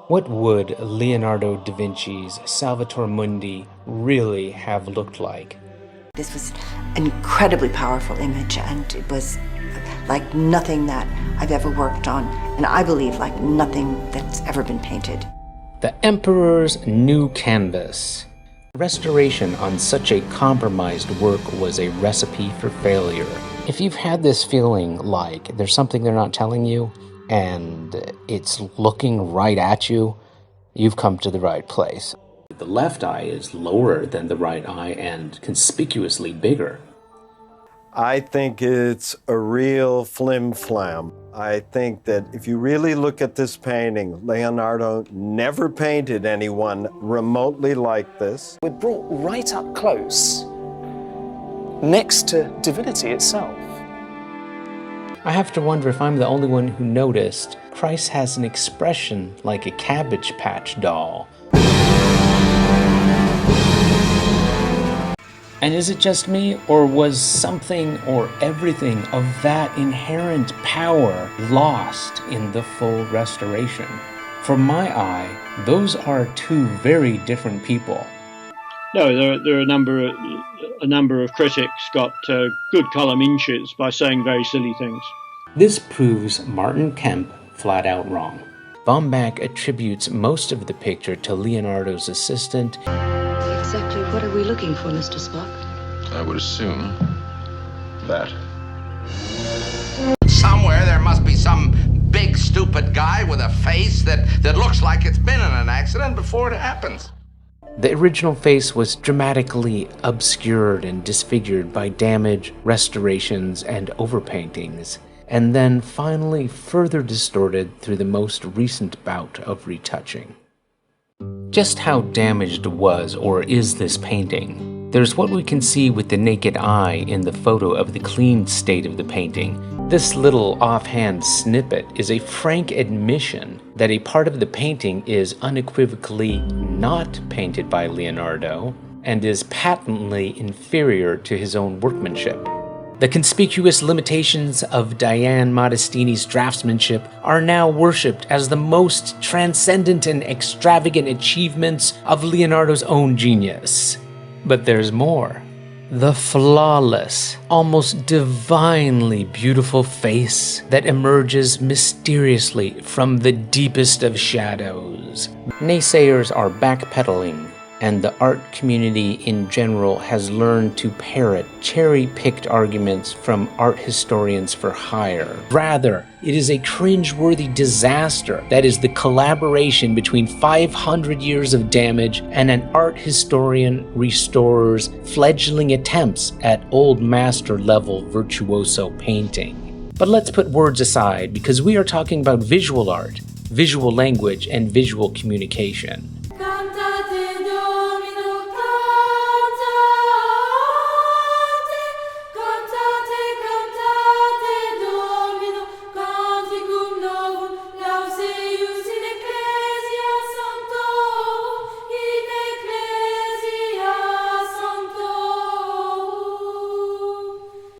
What would Leonardo da Vinci's Salvator Mundi really have looked like? This was an incredibly powerful image, and it was like nothing that I've ever worked on, and I believe like nothing that's ever been painted. The Emperor's New Canvas. Restoration on such a compromised work was a recipe for failure. If you've had this feeling like there's something they're not telling you, and it's looking right at you, you've come to the right place. The left eye is lower than the right eye and conspicuously bigger. I think it's a real flim-flam. I think that if you really look at this painting, Leonardo never painted anyone remotely like this. We're brought right up close, next to divinity itself. I have to wonder if I'm the only one who noticed Christ has an expression like a Cabbage Patch doll. And is it just me, or was something or everything of that inherent power lost in the full restoration? For my eye, those are two very different people. No, there are a number of critics got good column inches by saying very silly things. This proves Martin Kemp flat out wrong. Baumbach attributes most of the picture to Leonardo's assistant. Exactly what are we looking for, Mr. Spock? I would assume that. Somewhere there must be some big stupid guy with a face that looks like it's been in an accident before it happens. The original face was dramatically obscured and disfigured by damage, restorations, and overpaintings, and then finally further distorted through the most recent bout of retouching. Just how damaged was or is this painting? There's what we can see with the naked eye in the photo of the cleaned state of the painting. This little offhand snippet is a frank admission that a part of the painting is unequivocally not painted by Leonardo and is patently inferior to his own workmanship. The conspicuous limitations of Diane Modestini's draftsmanship are now worshipped as the most transcendent and extravagant achievements of Leonardo's own genius. But there's more. The flawless, almost divinely beautiful face that emerges mysteriously from the deepest of shadows. Naysayers are backpedaling, and the art community in general has learned to parrot cherry-picked arguments from art historians for hire. Rather, it is a cringe-worthy disaster that is the collaboration between 500 years of damage and an art historian restorer's fledgling attempts at old master-level virtuoso painting. But let's put words aside, because we are talking about visual art, visual language, and visual communication.